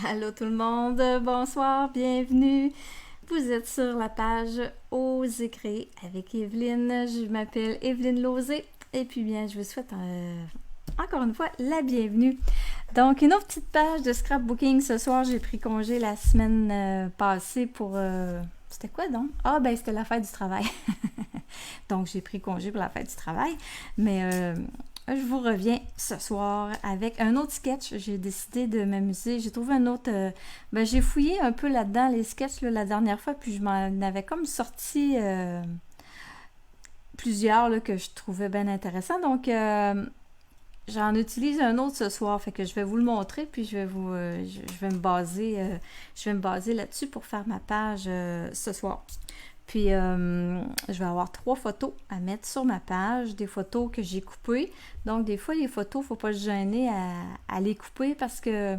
Allô tout le monde, bonsoir, bienvenue. Vous êtes sur la page Osez créer avec Evelyne. Je m'appelle Evelyne Lauzé et puis bien, je vous souhaite encore une fois la bienvenue. Donc, une autre petite page de scrapbooking. Ce soir, j'ai pris congé la semaine passée pour... c'était quoi donc? Ah, ben c'était la fête du travail. Donc, j'ai pris congé pour la fête du travail. Mais je vous reviens ce soir avec un autre sketch. J'ai décidé de m'amuser. J'ai trouvé un autre... j'ai fouillé un peu là-dedans les sketchs là, la dernière fois, puis je m'en avais comme sorti plusieurs là, que je trouvais bien intéressants. Donc, j'en utilise un autre ce soir, fait que je vais vous le montrer, puis je vais me baser là-dessus pour faire ma page ce soir. Puis, je vais avoir 3 photos à mettre sur ma page, des photos que j'ai coupées. Donc, des fois, les photos, il ne faut pas se gêner à les couper parce que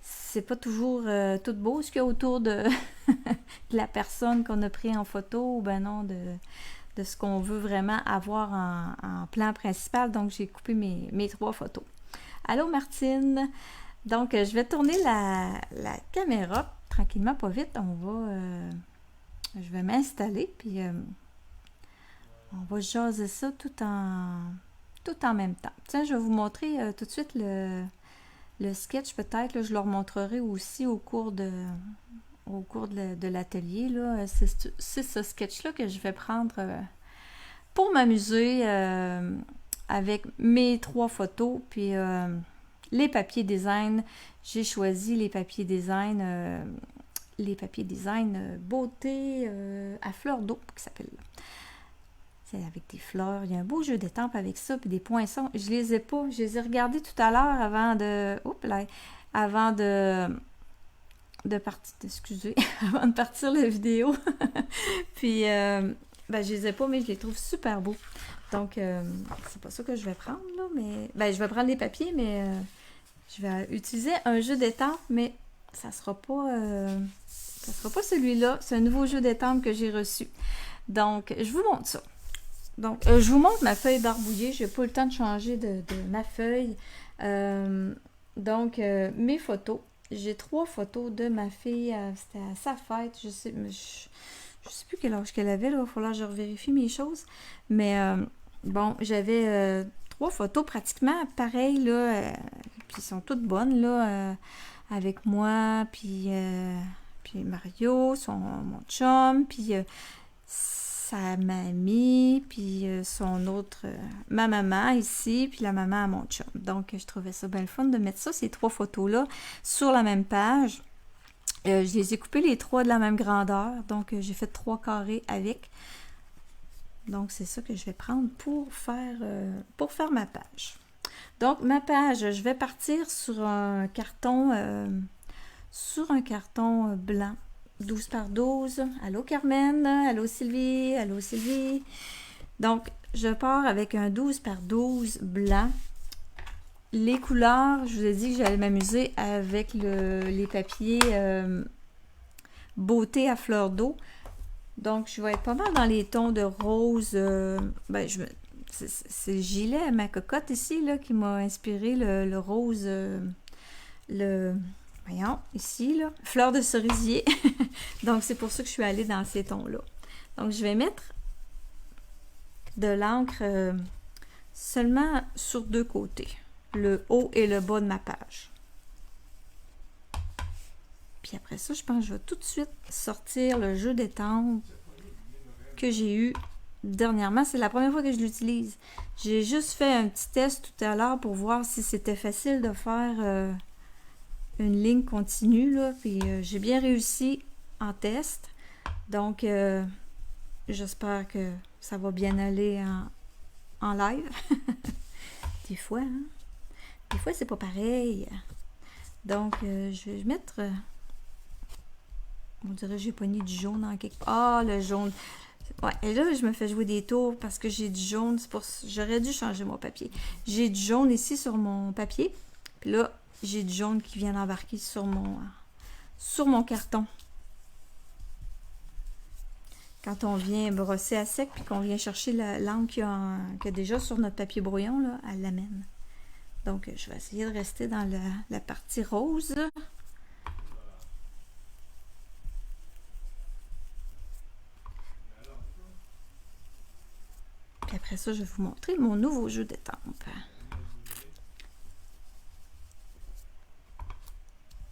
c'est pas toujours tout beau ce qu'il y a autour de, de la personne qu'on a pris en photo ou ben non, de ce qu'on veut vraiment avoir en plan principal. Donc, j'ai coupé mes 3 photos. Allô, Martine! Donc, je vais tourner la caméra tranquillement, pas vite. Je vais m'installer, puis on va jaser ça tout en même temps. Tiens, je vais vous montrer tout de suite le sketch, peut-être. Là, je le remontrerai aussi au cours de l'atelier. Là. C'est ce sketch-là que je vais prendre pour m'amuser avec mes 3 photos, puis les papiers design. J'ai choisi les papiers design beauté à fleurs d'eau, qui s'appelle. C'est avec des fleurs. Il y a un beau jeu d'étampes avec ça, puis des poinçons. Je les ai pas. Je les ai regardés tout à l'heure avant de partir. Excusez, avant de partir la vidéo. Puis, je les ai pas, mais je les trouve super beaux. Donc, c'est pas ça que je vais prendre, là, mais je vais prendre les papiers, mais je vais utiliser un jeu d'étampes, mais ça sera pas celui-là. C'est un nouveau jeu d'étampes que j'ai reçu. Donc, je vous montre ça. Donc, je vous montre ma feuille barbouillée. J'ai pas eu le temps de changer de ma feuille. Donc, mes photos. J'ai 3 photos de ma fille. C'était à sa fête. Je sais plus quel âge qu'elle avait. Là. Il va falloir que je revérifie mes choses. Mais j'avais 3 photos pratiquement pareilles. Là, puis elles sont toutes bonnes. Là, avec moi, puis Mario, mon chum, puis sa mamie, puis ma maman ici, puis la maman à mon chum. Donc, je trouvais ça bien le fun de mettre ça, ces 3 photos-là, sur la même page. Je les ai coupées les 3 de la même grandeur, donc j'ai fait 3 carrés avec. Donc, c'est ça que je vais prendre pour faire ma page. Donc, ma page, je vais partir sur un carton blanc, 12 par 12. Allô Carmen, allô Sylvie, allô Sylvie. Donc, je pars avec un 12 par 12 blanc. Les couleurs, je vous ai dit que j'allais m'amuser avec les papiers beauté à fleur d'eau. Donc, je vais être pas mal dans les tons de rose. C'est le gilet, ma cocotte ici, là, qui m'a inspiré le rose, voyons, ici, là, fleur de cerisier. Donc, c'est pour ça que je suis allée dans ces tons-là. Donc, je vais mettre de l'encre seulement sur 2 côtés, le haut et le bas de ma page. Puis après ça, je pense que je vais tout de suite sortir le jeu d'étampes que j'ai eu dernièrement. C'est la première fois que je l'utilise. J'ai juste fait un petit test tout à l'heure pour voir si c'était facile de faire une ligne continue. Là. Puis j'ai bien réussi en test. Donc, j'espère que ça va bien aller en live. Des fois, hein? Des fois, c'est pas pareil. Donc, je vais mettre... on dirait que j'ai pogné du jaune en quelque part. Ah, le jaune. Ouais, et là, je me fais jouer des tours parce que j'ai du jaune. C'est pour... J'aurais dû changer mon papier. J'ai du jaune ici sur mon papier. Puis là, j'ai du jaune qui vient d'embarquer sur mon carton. Quand on vient brosser à sec puis qu'on vient chercher l'encre qu'il y a déjà sur notre papier brouillon, là, elle l'amène. Donc, je vais essayer de rester dans la partie rose. ça, je vais vous montrer mon nouveau jeu d'étampes.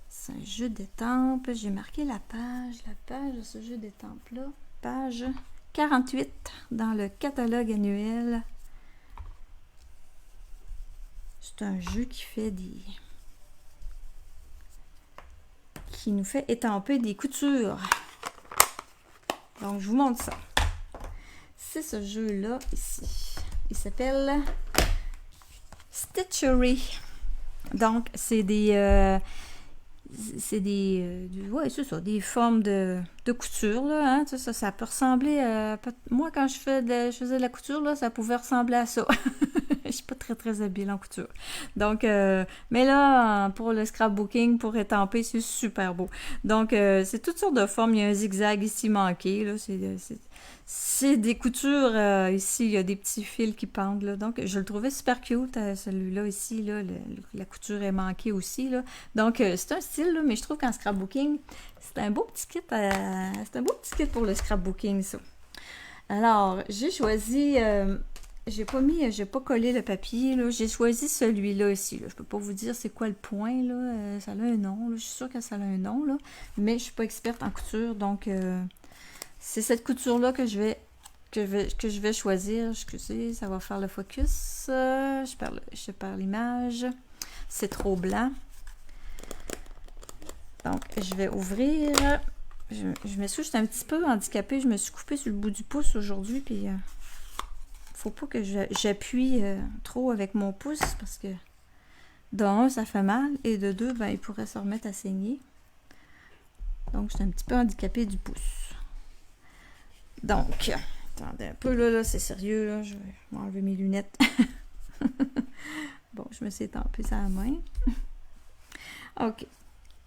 C'est un jeu d'étampes. J'ai marqué la page de ce jeu d'étampes-là. Page 48 dans le catalogue annuel. C'est un jeu qui fait qui nous fait étamper des coutures. Donc, je vous montre ça. C'est ce jeu-là ici. Il s'appelle Stitchery. Donc, c'est des... ouais, c'est ça, des formes de couture, là, hein, ça peut ressembler à... Moi, quand je faisais de la couture, là, ça pouvait ressembler à ça. Je suis pas très, très habile en couture. Donc, mais là, pour le scrapbooking, pour étamper, c'est super beau. Donc, c'est toutes sortes de formes. Il y a un zigzag ici manqué, là, c'est des coutures, ici, il y a des petits fils qui pendent, là. Donc, je le trouvais super cute, celui-là ici, là, la couture est manquée aussi, là. Donc, c'est un style, là, mais je trouve qu'en scrapbooking, c'est un beau petit kit, c'est un beau petit kit pour le scrapbooking, ça. Alors, j'ai choisi, j'ai pas collé le papier, là, j'ai choisi celui-là ici, là. Je peux pas vous dire c'est quoi le point, là, ça a un nom, là. Je suis sûre que ça a un nom, là, mais je suis pas experte en couture, donc... c'est cette couture-là que je vais choisir. Excusez, ça va faire le focus. Je perds l'image. C'est trop blanc. Donc, je vais ouvrir. Je m'excuse, j'étais un petit peu handicapée. Je me suis coupée sur le bout du pouce aujourd'hui. Puis, faut pas que j'appuie trop avec mon pouce parce que, de un, ça fait mal. Et de deux, ben, il pourrait se remettre à saigner. Donc, j'étais un petit peu handicapée du pouce. Donc, attendez un peu, là c'est sérieux, là, je vais m'enlever mes lunettes. Bon, je me suis étampé ça à la main. OK,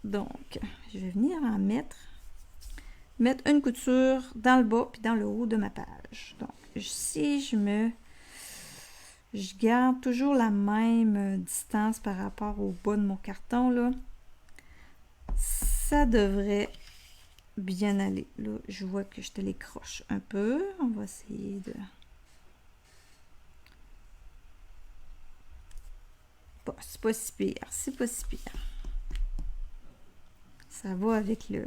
donc, je vais venir en mettre une couture dans le bas puis dans le haut de ma page. Donc, si je garde toujours la même distance par rapport au bas de mon carton, là, ça devrait... bien aller. Là, je vois que je te les croche un peu. On va essayer de... Bon, c'est pas si pire. C'est pas si pire. Ça va avec le...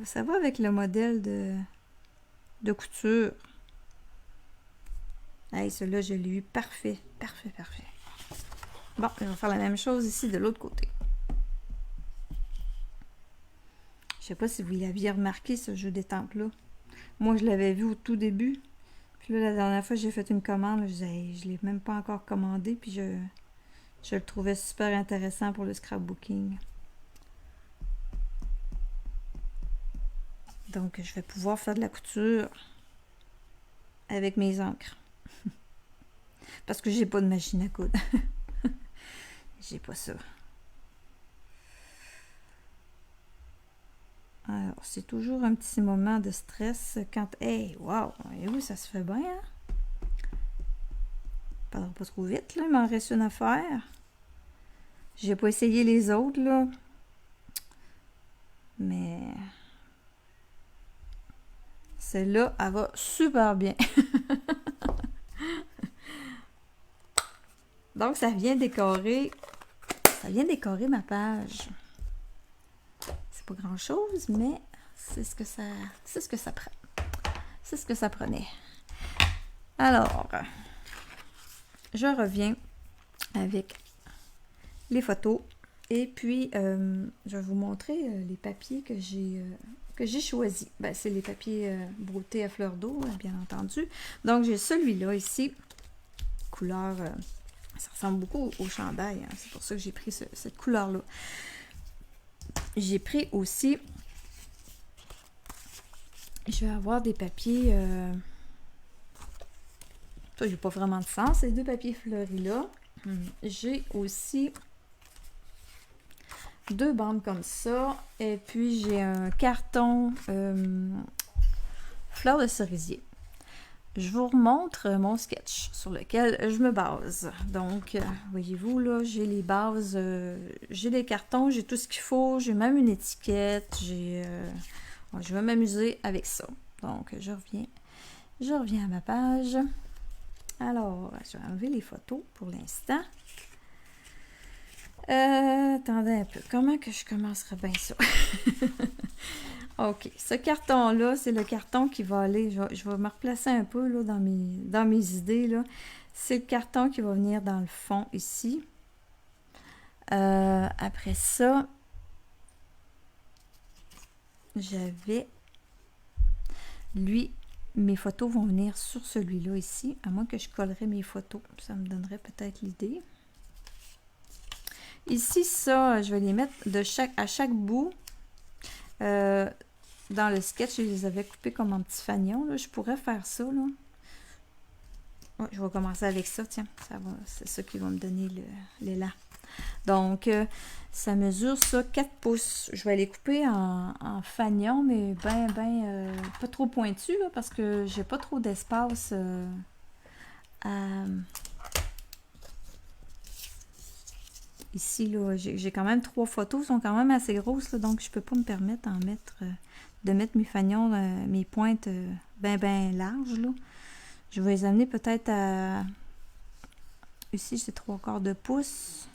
Ça va avec le modèle de couture. Hey, celui-là, je l'ai eu parfait. Parfait, parfait. Bon, je vais faire la même chose ici de l'autre côté. Je sais pas si vous l'aviez remarqué, ce jeu d'étampes-là. Moi, je l'avais vu au tout début. Puis là, la dernière fois, j'ai fait une commande. Là, je ne l'ai même pas encore commandé. Puis je le trouvais super intéressant pour le scrapbooking. Donc, je vais pouvoir faire de la couture avec mes encres. Parce que j'ai pas de machine à coudre. J'ai pas ça. Alors, c'est toujours un petit moment de stress quand... Hey, wow! Et oui, ça se fait bien, hein? Pas trop vite, là. Il m'en reste une affaire. J'ai pas essayé les autres, là. Mais... celle-là, elle va super bien. Donc, ça vient décorer ma page. C'est pas grand-chose, mais c'est ce que ça prend. C'est ce que ça prenait. Alors, je reviens avec les photos et puis je vais vous montrer les papiers que j'ai choisis. Ben, c'est les papiers broutés à fleur d'eau, bien entendu. Donc, j'ai celui-là ici, couleur... ça ressemble beaucoup au chandail, hein. C'est pour ça que j'ai pris cette couleur-là. J'ai pris aussi... je vais avoir des papiers... ça, il n'y a pas vraiment de sens, ces deux papiers fleuris-là. J'ai aussi... deux bandes comme ça. Et puis, j'ai un carton fleur de cerisier. Je vous remontre mon sketch sur lequel je me base. Donc, voyez-vous, là, j'ai les bases, j'ai les cartons, j'ai tout ce qu'il faut, j'ai même une étiquette, je vais m'amuser avec ça. Donc, je reviens Je reviens à ma page. Alors, je vais enlever les photos pour l'instant. Attendez un peu. Comment que je commencerai bien ça? OK. Ce carton-là, c'est le carton qui va aller... Je vais me replacer un peu là, dans mes idées. Là. C'est le carton qui va venir dans le fond ici. Après ça, j'avais... Lui, mes photos vont venir sur celui-là ici. À moins que je collerais mes photos. Ça me donnerait peut-être l'idée. Ici, ça, je vais les mettre à chaque bout. Dans le sketch, je les avais coupés comme en petits fanions. Là. Je pourrais faire ça. Là. Ouais, je vais commencer avec ça. Tiens, c'est ça qui va me donner l'élan. Donc, ça mesure ça 4 pouces. Je vais les couper en fanions, mais pas trop pointus, là, parce que j'ai pas trop d'espace ici, là, j'ai quand même 3 photos, sont quand même assez grosses, là, donc je peux pas me permettre de mettre mes fanions, mes pointes bien larges, là. Je vais les amener peut-être à... Ici, c'est 3/4 de pouce.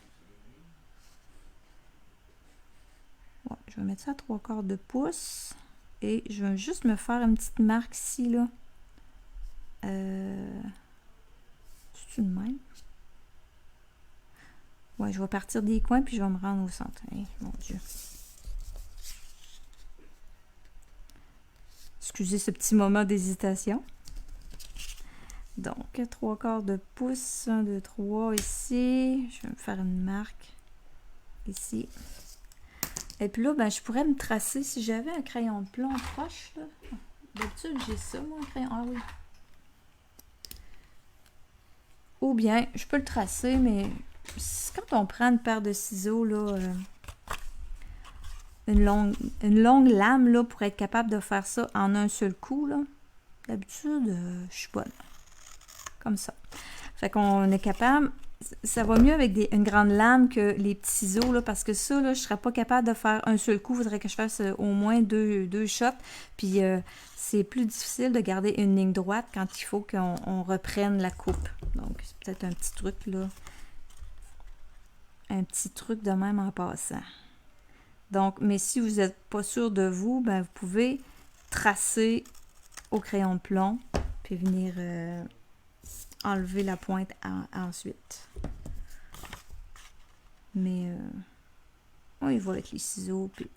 Ouais, je vais mettre ça à 3/4 de pouce. Et je vais juste me faire une petite marque ici, là. C'est une même. Ouais, je vais partir des coins, puis je vais me rendre au centre. Hey, mon Dieu. Excusez ce petit moment d'hésitation. Donc, 3/4 de pouce, 1, 2, 3 ici. Je vais me faire une marque ici. Et puis là, ben, je pourrais me tracer si j'avais un crayon de plomb proche. D'habitude, j'ai ça, moi, un crayon. Ah oui. Ou bien, je peux le tracer, mais quand on prend une paire de ciseaux, là, une longue lame, là, pour être capable de faire ça en un seul coup, là, d'habitude, je suis bonne. Comme ça. Fait qu'on est capable... Ça va mieux avec une grande lame que les petits ciseaux, là, parce que ça, là, je ne serais pas capable de faire un seul coup. Il faudrait que je fasse au moins deux shots. Puis, c'est plus difficile de garder une ligne droite quand il faut qu'on reprenne la coupe. Donc, c'est peut-être un petit truc, là. Un petit truc de même en passant. Donc, mais si vous n'êtes pas sûr de vous, ben, vous pouvez tracer au crayon de plomb, puis venir... enlever la pointe ensuite. Mais on y va avec les ciseaux, puis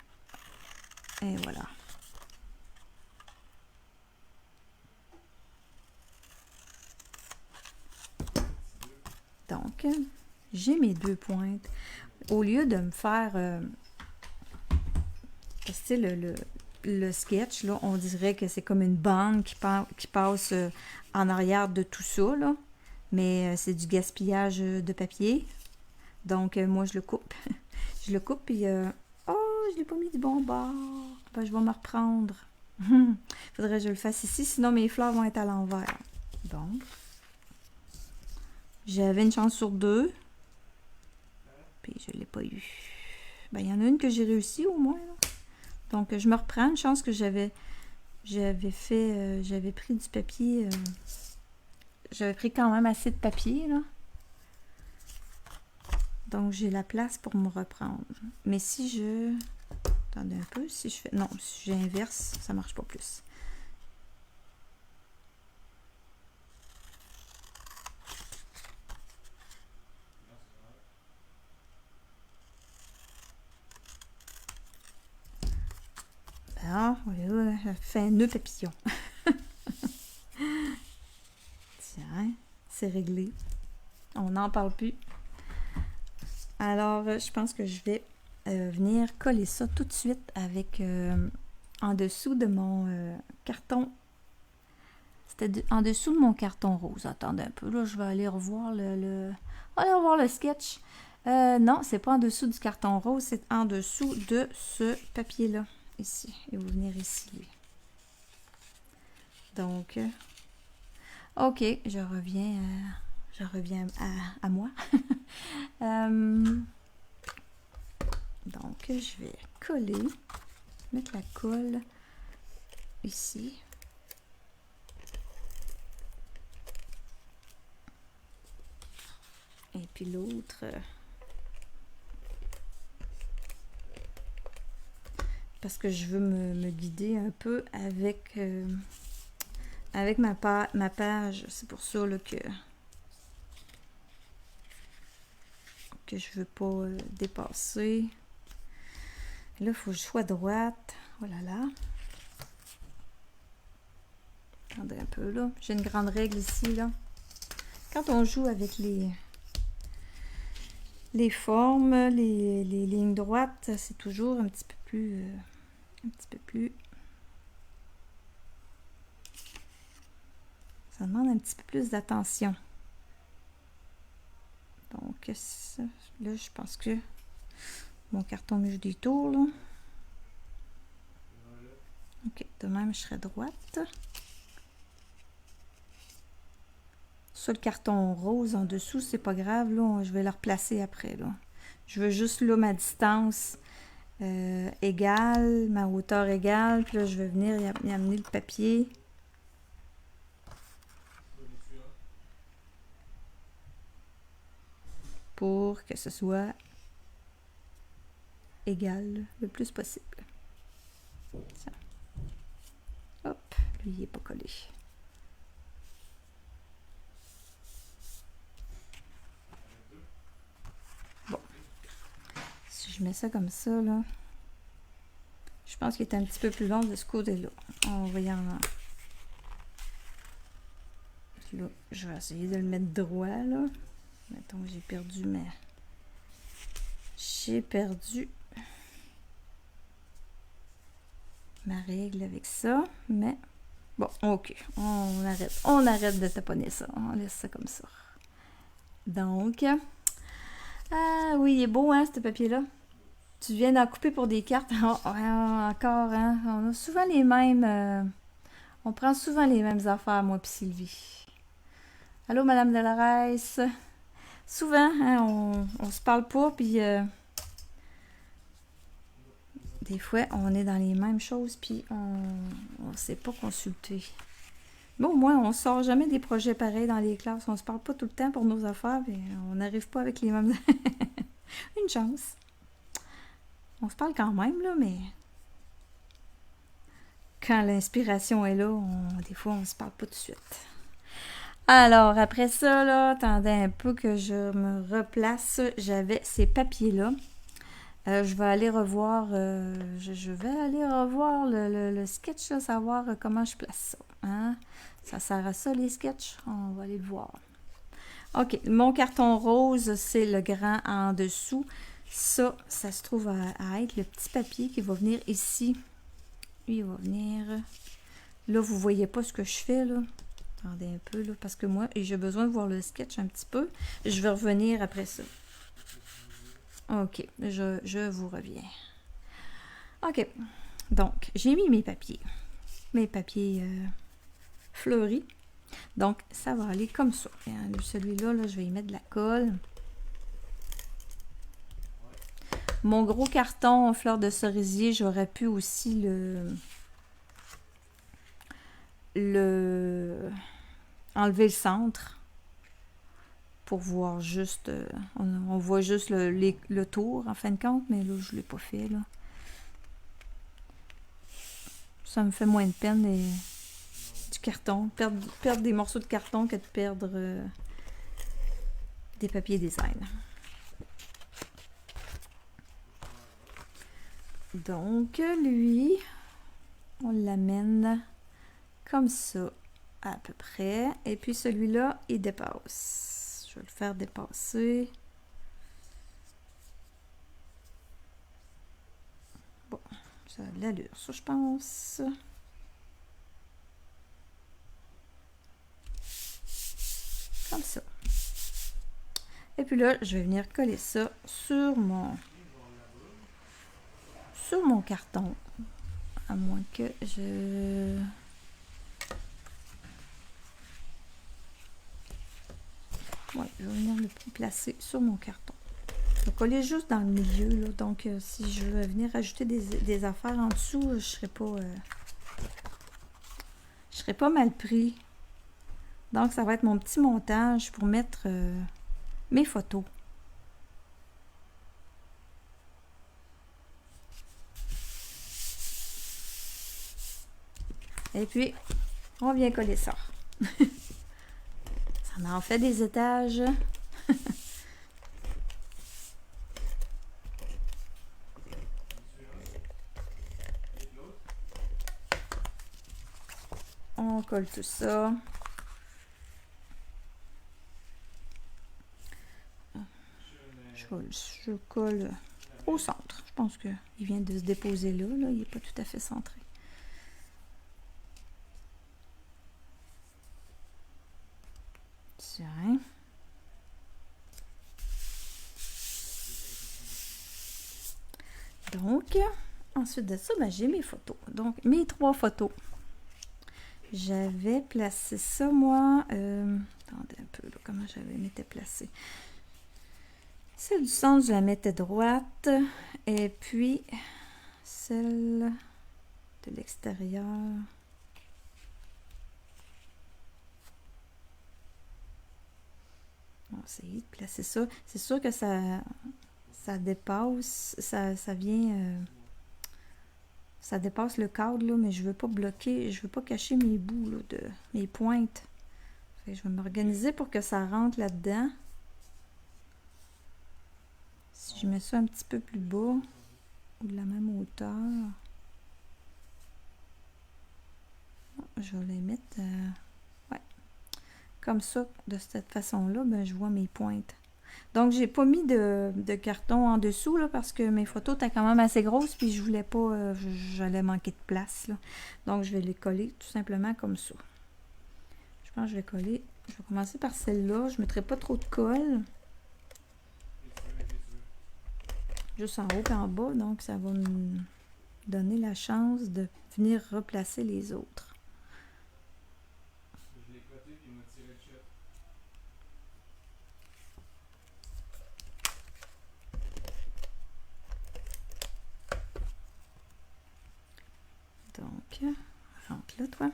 et voilà. Donc, j'ai mes 2 pointes. Au lieu de me faire... le sketch, là, on dirait que c'est comme une bande qui passe en arrière de tout ça, là. Mais c'est du gaspillage de papier. Donc, moi, je le coupe. Je le coupe, puis... oh, je l'ai pas mis du bon bord. Ben, je vais me reprendre. Faudrait que je le fasse ici, sinon mes fleurs vont être à l'envers. Donc, j'avais une chance sur 2. Puis, je l'ai pas eu. Ben, il y en a une que j'ai réussi, au moins, là. Donc, je me reprends. Une chance que j'avais pris du papier. J'avais pris quand même assez de papier, là. Donc, j'ai la place pour me reprendre. Mais si je... Attendez un peu. Si je fais... Non, si j'inverse, ça marche pas plus. Ah, voilà, je fais un nœud papillon. Tiens, c'est réglé. On n'en parle plus. Alors, je pense que je vais venir coller ça tout de suite avec en dessous de mon carton. C'était en dessous de mon carton rose. Attendez un peu, là, je vais aller revoir aller revoir le sketch. Non, c'est pas en dessous du carton rose, c'est en dessous de ce papier-là. Ici, et vous venir ici. Donc, ok, je reviens à moi. Donc, je vais coller, mettre la colle ici. Puis l'autre... parce que je veux me guider un peu avec, avec ma page. C'est pour ça là, que je veux pas dépasser. Là, il faut que je sois droite. Oh là là. Attendez un peu là. J'ai une grande règle ici, là. Quand on joue avec les formes, les lignes droites, c'est toujours un petit peu plus... Ça demande un petit peu plus d'attention. Donc, ça, là, je pense que mon carton me joue des tours, là. Ok, de même, je serai droite. Ça, le carton rose en dessous, c'est pas grave, là. Je vais le replacer après, là. Je veux juste, là, ma distance égale, ma hauteur égale. Puis là, je vais venir y amener le papier. Pour que ce soit égal le plus possible. Ça. Hop, lui, il n'est pas collé. Bon. Si je mets ça comme ça, là, je pense qu'il est un petit peu plus long de ce côté-là. On va y en... Là, je vais essayer de le mettre droit, là. Mettons que j'ai perdu ma règle avec ça, mais bon, ok, on arrête de taponner ça, on laisse ça comme ça. Donc, ah oui, il est beau, hein, ce papier-là. Tu viens d'en couper pour des cartes. Encore, hein, on a souvent les mêmes, on prend souvent les mêmes affaires, moi puis Sylvie. Allô, Madame Delarès. Souvent, hein, on se parle pas, puis des fois, on est dans les mêmes choses, puis on sait pas consulter. Mais au moins, on sort jamais des projets pareils dans les classes. On se parle pas tout le temps pour nos affaires, puis on n'arrive pas avec les mêmes... Une chance. On se parle quand même, là, mais... Quand l'inspiration est là, des fois, on se parle pas tout de suite. Alors, après ça, là, attendez un peu que je me replace. J'avais ces papiers-là. Je vais aller revoir, le sketch, là, savoir comment je place ça. Hein? Ça sert à ça, les sketchs? On va aller le voir. OK, mon carton rose, c'est le grand en dessous. Ça se trouve à être le petit papier qui va venir ici. Lui, il va venir... Là, vous voyez pas ce que je fais, là. Attendez un peu, là, parce que moi, j'ai besoin de voir le sketch un petit peu. Je vais revenir après ça. OK, je vous reviens. OK, donc, j'ai mis mes papiers fleuris. Donc, ça va aller comme ça. Celui-là, là, je vais y mettre de la colle. Mon gros carton en fleur de cerisier, j'aurais pu aussi enlever le centre pour voir juste, on voit juste le tour en fin de compte, mais là, je ne l'ai pas fait, là. Ça me fait moins de peine du carton, perdre des morceaux de carton que de perdre des papiers design. Donc, lui, on l'amène comme ça, à peu près. Et puis, celui-là, il dépasse. Je vais le faire dépasser. Bon, ça a de l'allure, ça, je pense. Comme ça. Et puis là, je vais venir coller ça sur mon carton. À moins que je... Ouais, je vais venir le placer sur mon carton. Je vais coller juste dans le milieu, là. Donc, si je veux venir ajouter des affaires en dessous, je serais pas mal pris. Donc, ça va être mon petit montage pour mettre mes photos. Et puis, on vient coller ça. Ça en fait des étages. On colle tout ça. Je colle au centre. Je pense qu'il vient de se déposer là. Il n'est pas tout à fait centré. Tiens. Donc, ensuite de ça, ben, j'ai mes photos. Donc, mes 3 photos. J'avais placé ça, moi. Attendez un peu, là, comment j'avais m'étais placée. Celle du centre, je la mettais droite. Et puis, celle de l'extérieur. On va essayer de placer ça. C'est sûr que ça dépasse, ça vient... ça dépasse le cadre, là, mais je veux pas bloquer, je veux pas cacher mes bouts, là, mes pointes. Fait que je vais m'organiser pour que ça rentre là-dedans. Si je mets ça un petit peu plus bas, ou de la même hauteur, je vais les mettre... ouais. Comme ça, de cette façon-là, ben, je vois mes pointes. Donc, j'ai pas mis de carton en dessous, là, parce que mes photos étaient quand même assez grosses, puis je voulais pas, j'allais manquer de place, là. Donc, je vais les coller tout simplement comme ça. Je pense que je vais coller, je vais commencer par celle-là. Je ne mettrai pas trop de colle. Juste en haut et en bas, donc ça va me donner la chance de venir replacer les autres. Donc, rentre là, toi.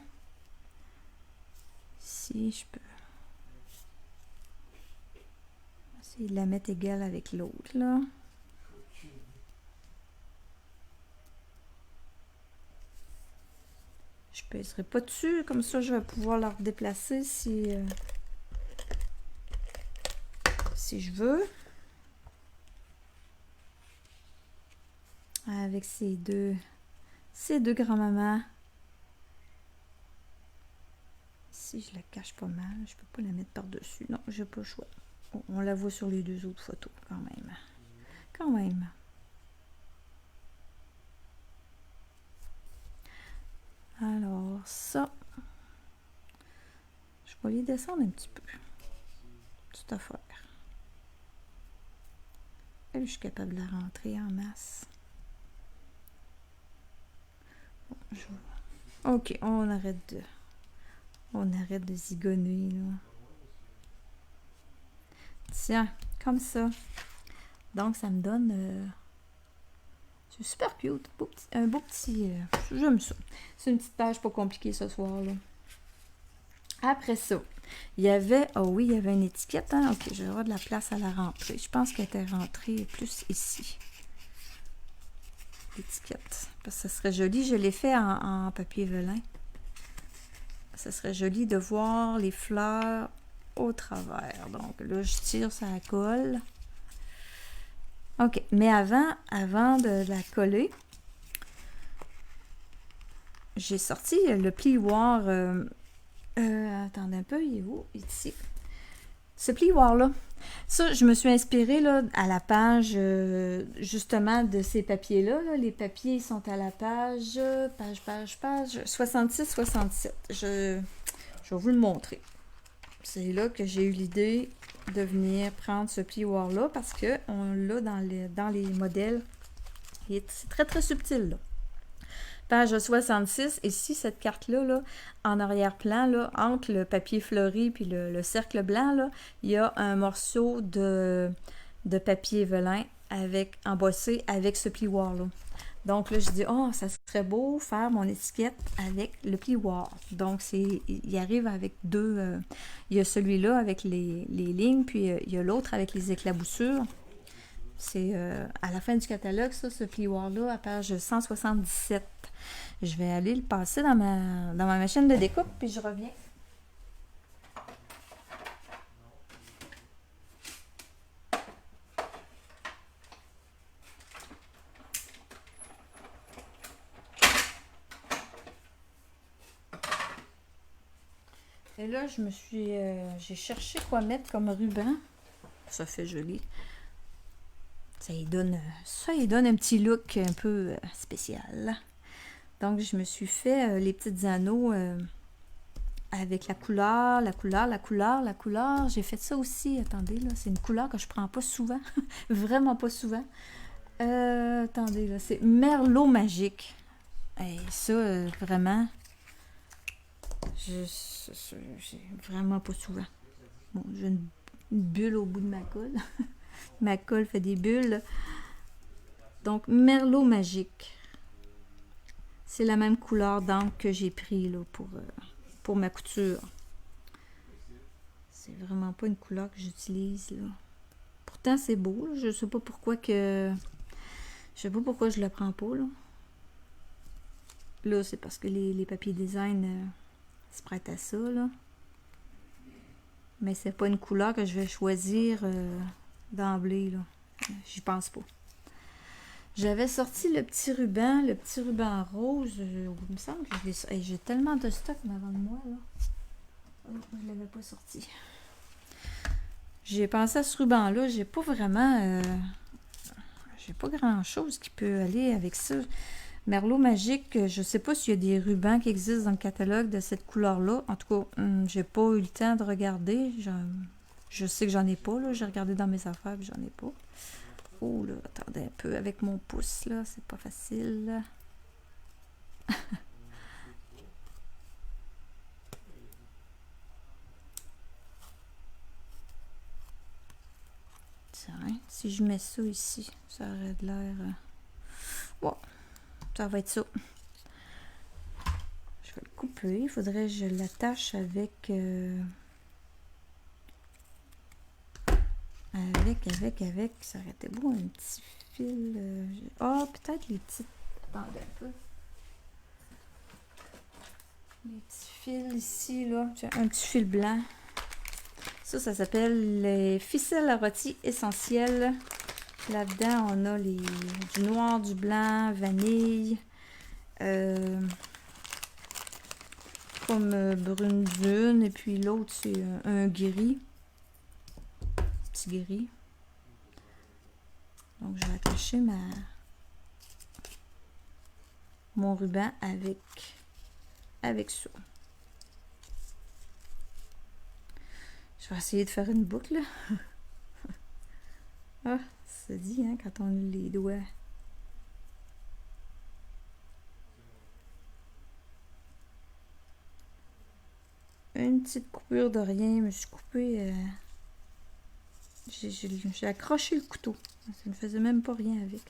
Si je peux essayer de la mettre égale avec l'autre, là. Je pèserai pas dessus, comme ça je vais pouvoir la redéplacer si je veux. Avec ces deux grands-mamans. Si je la cache pas mal, je peux pas la mettre par-dessus. Non, j'ai pas le choix. On la voit sur les 2 autres photos quand même. Quand même. Alors, ça, je vais les descendre un petit peu. Petite affaire. Et je suis capable de la rentrer en masse. Bon, ok, on arrête de zigonner, là. Tiens, comme ça. Donc, ça me donne... c'est super cute. Un beau petit... j'aime ça. C'est une petite page pas compliquée ce soir, là. Après ça, il y avait... oh oui, il y avait une étiquette. Hein? Ok, je vais avoir de la place à la rentrée. Je pense qu'elle était rentrée plus ici. L'étiquette. Parce que ça serait joli. Je l'ai fait en papier velin. Ça serait joli de voir les fleurs au travers. Donc là, je tire, ça colle. Ok, mais avant de la coller, j'ai sorti le plioir. Attendez un peu, il est où? Ici. Ce plioir-là. Ça, je me suis inspirée là, à la page, justement, de ces papiers-là. Là. Les papiers sont à la page 66-67. Je vais vous le montrer. C'est là que j'ai eu l'idée de venir prendre ce plioir-là parce qu'on l'a dans les modèles. C'est très, très subtil, là. Page 66, et ici, cette carte-là, là, en arrière-plan, là, entre le papier fleuri et le cercle blanc, là, il y a un morceau de papier velin embossé avec ce plioir-là. Donc là, je dis, oh, ça serait beau faire mon étiquette avec le plioir. Donc, il arrive avec deux. Il y a celui-là avec les lignes, puis il y a l'autre avec les éclaboussures. C'est à la fin du catalogue, ça, ce plioir-là, à page 177. Je vais aller le passer dans ma machine de découpe, puis je reviens. Et là, j'ai cherché quoi mettre comme ruban. Ça fait joli. Ça y donne un petit look un peu spécial. Donc, je me suis fait les petits anneaux avec la couleur. J'ai fait ça aussi. Attendez, là, c'est une couleur que je prends pas souvent. Vraiment pas souvent. Attendez, là, c'est Merlot Magique. Et ça, vraiment, j'ai vraiment pas souvent. Bon, j'ai une bulle au bout de ma colle. Ma colle fait des bulles. Donc, Merlot Magique. C'est la même couleur d'encre que j'ai pris là, pour ma couture. C'est vraiment pas une couleur que j'utilise là. Pourtant, c'est beau. Là. Je sais pas pourquoi je le prends pas là. Là, c'est parce que les papiers design se prêtent à ça là. Mais c'est pas une couleur que je vais choisir d'emblée là. J'y pense pas. J'avais sorti le petit ruban rose. Il me semble que j'ai tellement de stock devant de moi là. Oh, je l'avais pas sorti. J'ai pensé à ce ruban là. J'ai pas vraiment. J'ai pas grand chose qui peut aller avec ça. Merlot Magique, je sais pas s'il y a des rubans qui existent dans le catalogue de cette couleur-là. En tout cas, j'ai pas eu le temps de regarder. Je sais que j'en ai pas, là. J'ai regardé dans mes affaires et j'en ai pas. Oh là, attendez un peu. Avec mon pouce, là, c'est pas facile. Tiens, si je mets ça ici, ça aurait de l'air... Bon, ça va être ça. Je vais le couper. Il faudrait que je l'attache avec... Avec, ça aurait été beau, un petit fil. Peut-être les petites. Attendez un peu. Les petits fils ici, là. Un petit fil blanc. Ça s'appelle les ficelles à rôti essentielles. Là-dedans, on a du noir, du blanc, vanille. Comme brune dune. Et puis l'autre, c'est un gris. Gris. Donc je vais attacher mon ruban avec ça. Je vais essayer de faire une boucle. Ah, ça dit hein, quand on a les doigts. Une petite coupure de rien, je me suis coupée. J'ai accroché le couteau. Ça ne faisait même pas rien avec.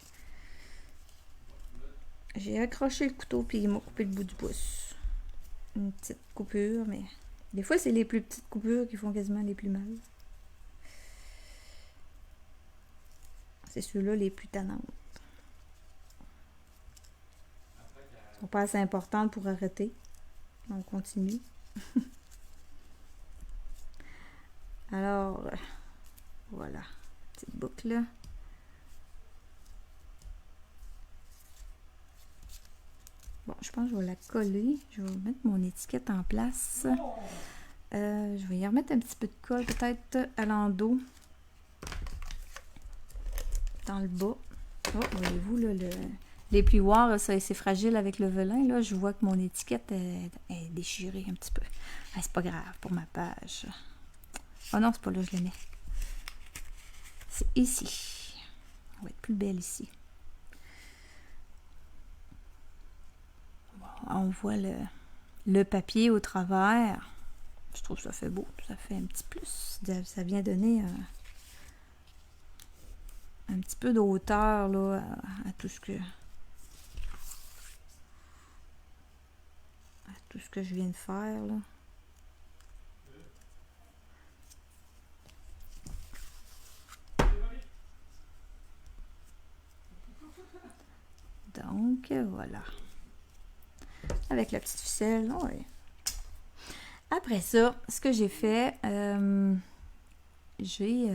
J'ai accroché le couteau puis il m'a coupé le bout du pouce. Une petite coupure, mais des fois c'est les plus petites coupures qui font quasiment les plus mal. C'est ceux-là les plus tannantes. Ils sont pas assez importantes pour arrêter. On continue. Alors... Voilà, petite boucle. Bon, je pense que je vais la coller. Je vais mettre mon étiquette en place. Je vais y remettre un petit peu de colle, peut-être à l'endos. Dans le bas. Oh, voyez-vous, là, les plioirs, c'est fragile avec le velin. Là, je vois que mon étiquette est déchirée un petit peu. C'est pas grave pour ma page. Oh non, c'est pas là que je la mets. C'est ici. On va être plus belle ici. Bon, on voit le papier au travers. Je trouve que ça fait beau. Ça fait un petit plus. Ça vient donner un petit peu de hauteur là, à tout ce que tout ce que je viens de faire, là. Donc, voilà. Avec la petite ficelle, ouais. Après ça, ce que j'ai fait, j'ai...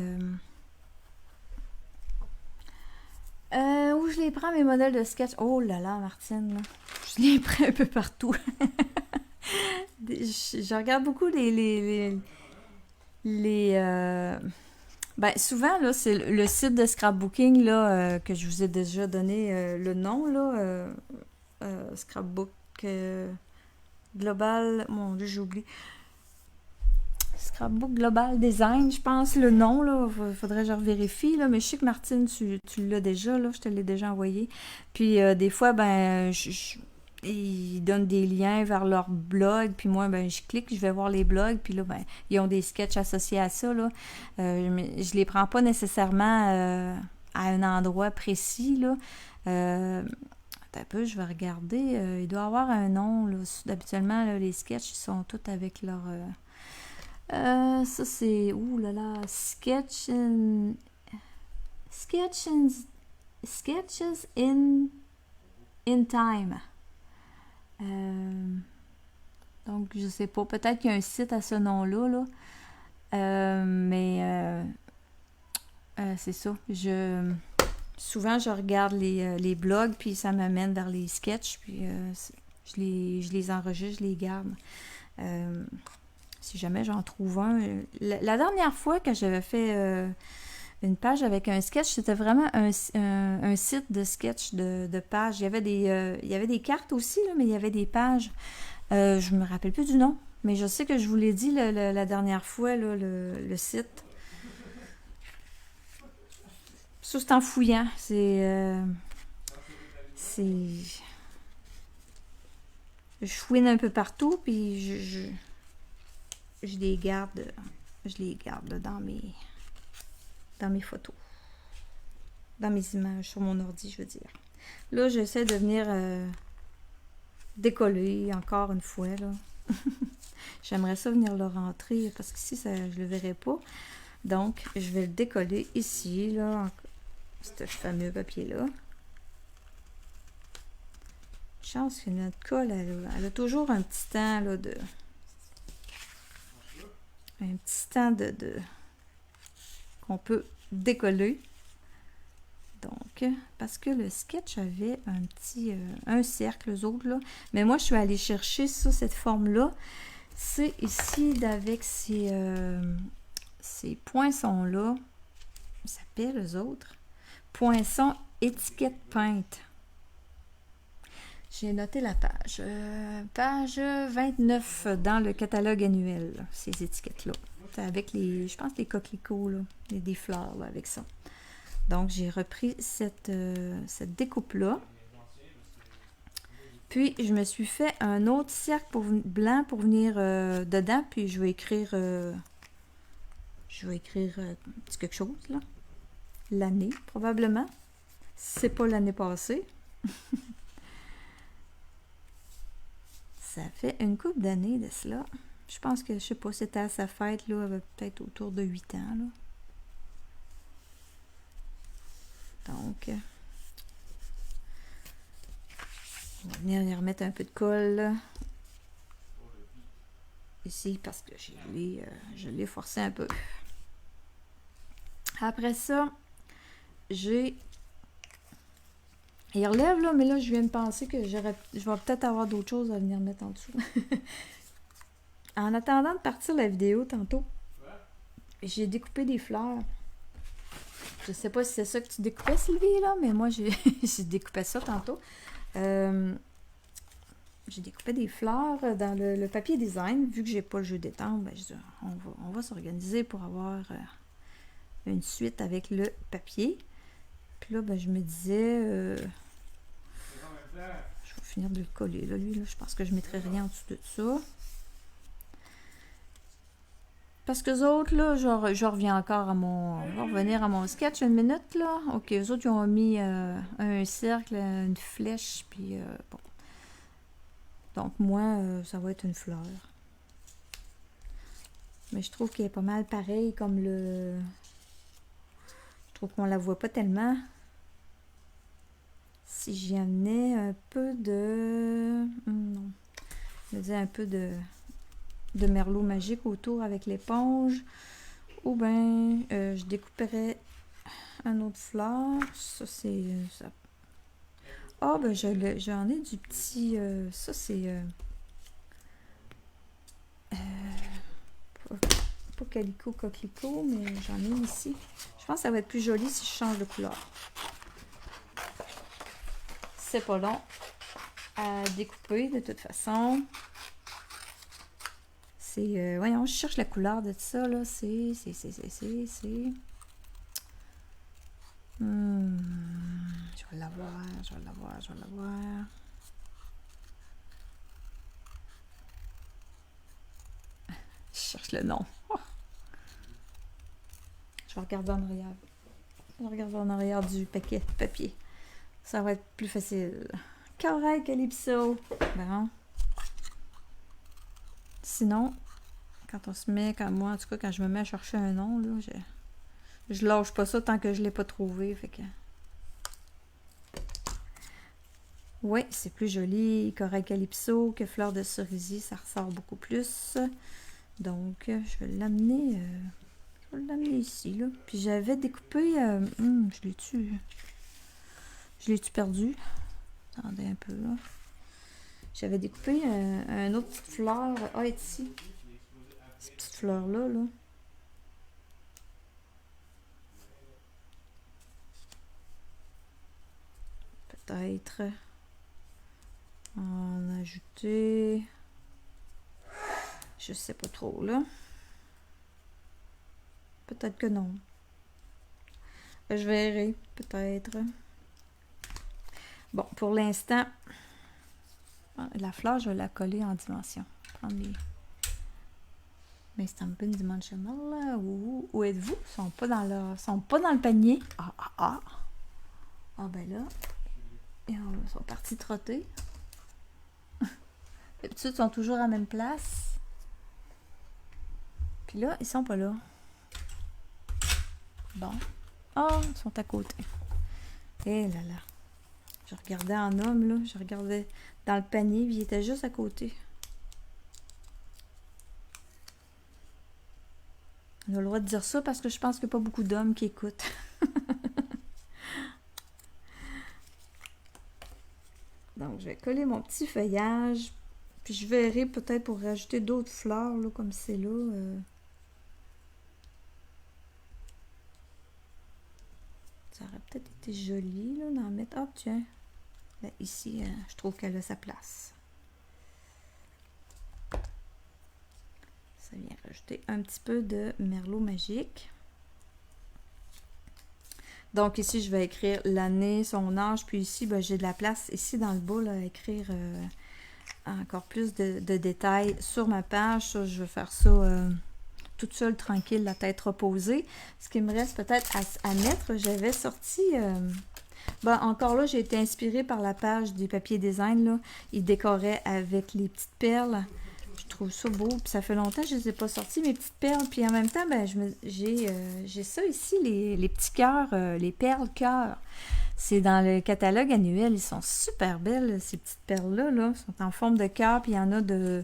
où je les prends, mes modèles de sketch? Oh là là, Martine, là. Je les prends un peu partout. Je regarde beaucoup ben, souvent, là, c'est le site de scrapbooking, là, que je vous ai déjà donné le nom, là, Scrapbook Global, mon Dieu, j'oublie. Scrapbook Global Design, je pense, le nom, là, faudrait que je revérifie, là, mais je sais que Martine, tu l'as déjà, là, je te l'ai déjà envoyé. Puis, des fois, ben, ils donnent des liens vers leur blog, puis moi, ben, je clique, je vais voir les blogs, puis là, ben, ils ont des sketchs associés à ça, là. Mais je les prends pas nécessairement à un endroit précis, là. Un peu, je vais regarder. Il doit avoir un nom, là. Habituellement, là, les sketchs, ils sont tous avec leur... ça, c'est... Ouh là là... Sketches in time. Donc, je sais pas. Peut-être qu'il y a un site à ce nom-là, là. Mais c'est ça. Souvent, je regarde les blogs, puis ça m'amène vers les sketchs, puis je les enregistre, je les garde. Si jamais j'en trouve un. La dernière fois que j'avais fait une page avec un sketch, c'était vraiment un site de sketch de pages. Il y avait des cartes aussi, là, mais il y avait des pages. Je me rappelle plus du nom, mais je sais que je vous l'ai dit la dernière fois, là, le site. Ça, c'est en fouillant. C'est... Je fouine un peu partout, puis je les garde. Je les garde là, dans mes photos. Dans mes images, sur mon ordi, je veux dire. Là, j'essaie de venir décoller encore une fois, là. J'aimerais ça venir le rentrer, parce qu'ici, je le verrai pas. Donc, je vais le décoller ici, là, ce fameux papier-là. Chance que notre colle, elle a toujours un petit temps, là, un petit temps qu'on peut décoller. Donc, parce que le sketch avait un cercle, eux autres, là. Mais moi, je suis allée chercher ça, cette forme-là. C'est ici, avec ces poinçons-là. Ça s'appelle, eux autres, poinçons étiquette peinte. J'ai noté la page. Page 29 dans le catalogue annuel, là, ces étiquettes-là. C'est avec je pense, les coquelicots, là, des fleurs, là, avec ça. Donc, j'ai repris cette découpe-là. Puis, je me suis fait un autre cercle blanc pour venir dedans. Puis, je vais écrire quelque chose, là. L'année, probablement. C'est pas l'année passée. Ça fait une couple d'années de cela. Je pense que, je sais pas, c'était à sa fête, là, peut-être autour de 8 ans, là. Donc, on va venir y remettre un peu de colle, là. Ici, parce que je l'ai forcé un peu. Après ça, il relève, là, mais là, je viens de penser que je vais peut-être avoir d'autres choses à venir mettre en dessous. En attendant de partir la vidéo tantôt, j'ai découpé des fleurs. Je sais pas si c'est ça que tu découpais, Sylvie, là, mais moi, j'ai découpé ça tantôt. J'ai découpé des fleurs dans le papier design. Vu que j'ai pas le jeu d'étampe, ben, on va s'organiser pour avoir une suite avec le papier. Puis là, ben, je me disais... je vais finir de le coller, là, lui. Là, je pense que je ne mettrai rien en dessous de ça. Parce que les autres, là, je reviens encore on va revenir à mon sketch une minute, là. Ok, les autres, ils ont mis un cercle, une flèche, puis bon. Donc moi, ça va être une fleur. Mais je trouve qu'elle est pas mal pareil comme le... Je trouve qu'on la voit pas tellement. Si j'y amenais un peu de... non. Je me disais un peu de merlot magique autour avec l'éponge. Ou bien je découperais un autre fleur. Ça, c'est... ça. Ah, ben j'en ai du petit... ça, c'est... pas calico coquelicot, mais j'en ai ici. Je pense que ça va être plus joli si je change de couleur. C'est pas long à découper de toute façon. C'est... voyons, je cherche la couleur de ça, là. C'est... je vais l'avoir. Je cherche le nom. Oh. Je vais regarder en arrière. Je vais regarder en arrière du paquet de papier. Ça va être plus facile. Corail Calypso. Bon. Sinon, quand on se met, quand moi, en tout cas, quand je me mets à chercher un nom, là, je lâche pas ça tant que je l'ai pas trouvé. Fait que... oui, c'est plus joli. Corail Calypso que fleur de cerisier, ça ressort beaucoup plus. Donc, je vais l'amener ici, là. Puis j'avais découpé... je l'ai-tu perdu? Attendez un peu, là. J'avais découpé un autre petite fleur. Ah, ici. Cette petite fleur-là, là. Peut-être en ajouter... je sais pas trop, là. Peut-être que non. Je verrai, peut-être. Bon, pour l'instant, la fleur, je vais la coller en dimension. Prendre mes Stampin' Dimensional. Où êtes-vous? Ils sont pas dans le panier. Ah, ben là, ils sont partis trotter. D'habitude, ils sont toujours à la même place. Puis là, ils sont pas là. Bon. Ah, ils sont à côté. Eh là là. Je regardais en homme, là. Je regardais dans le panier, puis il était juste à côté. On a le droit de dire ça parce que je pense qu'il n'y a pas beaucoup d'hommes qui écoutent. Donc, je vais coller mon petit feuillage. Puis je verrai peut-être pour rajouter d'autres fleurs, là, comme c'est là. Ça aurait peut-être été joli, là, d'en mettre... ah, tiens. Là, ici, je trouve qu'elle a sa place. Ça vient rajouter un petit peu de merlot magique. Donc ici, je vais écrire l'année, son âge, puis ici, ben, j'ai de la place ici dans le bas là, à écrire encore plus de détails sur ma page. Ça, je vais faire ça toute seule, tranquille, la tête reposée. Ce qui me reste peut-être à mettre, j'avais sorti... ben, encore là, j'ai été inspirée par la page des papiers design. Là. Ils décoraient avec les petites perles. Je trouve ça beau. Puis ça fait longtemps que je ne les ai pas sorties, mes petites perles. Puis en même temps, ben, j'ai ça ici, les petits cœurs, les perles cœurs. C'est dans le catalogue annuel. Ils sont super belles, ces petites perles-là. Là. Ils sont en forme de cœur. Puis il y en a de...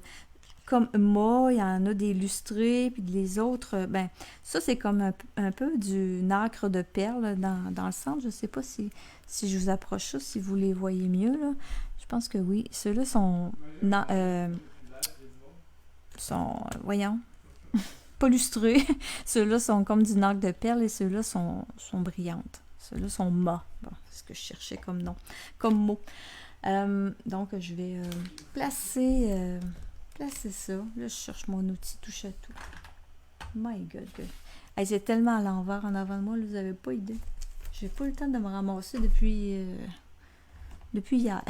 comme moi, il y en a des lustrés, puis les autres, ben, ça c'est comme un peu du nacre de perles dans le centre. Je ne sais pas si je vous approche ça, si vous les voyez mieux, là. Je pense que oui. Ceux-là sont voyons, pas lustrés. Ceux-là sont comme du nacre de perles et ceux-là sont brillantes. Ceux-là sont mat. Bon, c'est ce que je cherchais comme nom, comme mot. Donc, je vais placer ça. Là, je cherche mon outil touche à tout. My God. Hey, c'est tellement à l'envers en avant de moi, là, vous n'avez pas idée. J'ai pas eu le temps de me ramasser depuis hier.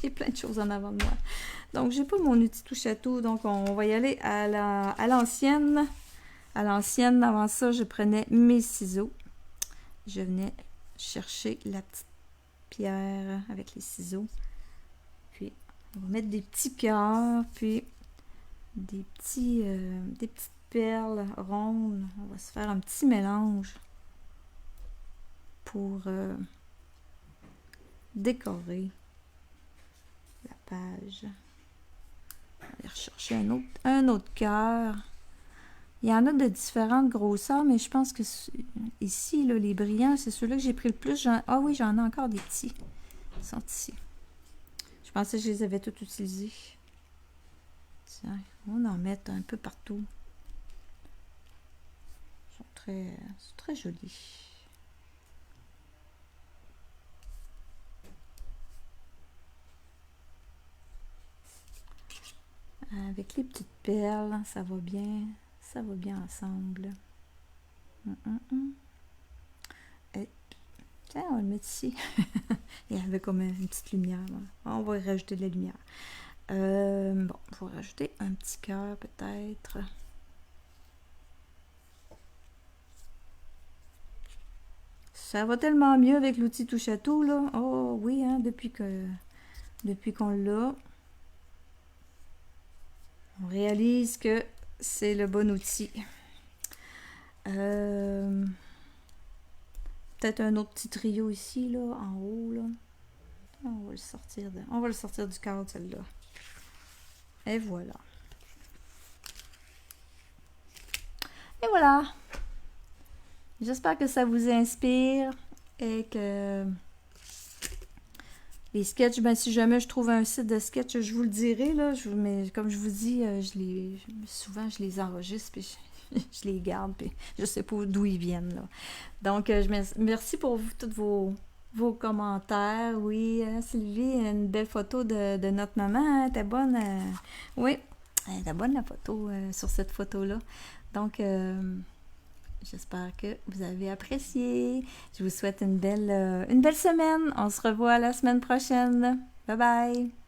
J'ai plein de choses en avant de moi. Donc, j'ai pas mon outil touche à tout. Donc, on va y aller à l'ancienne. À l'ancienne, avant ça, je prenais mes ciseaux. Je venais chercher la petite pierre avec les ciseaux. Puis, On va mettre des petits cœurs, puis des petites perles rondes. On va se faire un petit mélange pour décorer la page. On va aller rechercher un autre cœur. Il y en a de différentes grosseurs, mais je pense que ici, là, les brillants, c'est ceux-là que j'ai pris le plus. Ah oui, j'en ai encore des petits. Ils sont ici. Je pensais que je les avais tous utilisés. Tiens, on en met un peu partout. C'est très joli. Avec les petites perles, ça va bien ensemble. Et, tiens, on va le mettre ici. Il y avait comme une petite lumière. Là. On va y rajouter de la lumière. Bon, on va rajouter un petit cœur peut-être. Ça va tellement mieux avec l'outil touche à tout, là. Oh oui, hein, depuis qu'on l'a. On réalise que c'est le bon outil. Peut-être un autre petit trio ici, là, en haut, là. On va le sortir du cadre, celle-là. Et voilà. Et voilà. J'espère que ça vous inspire et que les sketchs, ben si jamais je trouve un site de sketch, je vous le dirai, là. Mais comme je vous dis, souvent je les enregistre puis je les garde puis je sais pas d'où ils viennent, là. Donc, merci pour tous vos commentaires. Oui, Sylvie, une belle photo de notre maman. Elle était bonne. Oui, elle était bonne la photo sur cette photo-là. Donc, j'espère que vous avez apprécié. Je vous souhaite une belle semaine. On se revoit la semaine prochaine. Bye bye!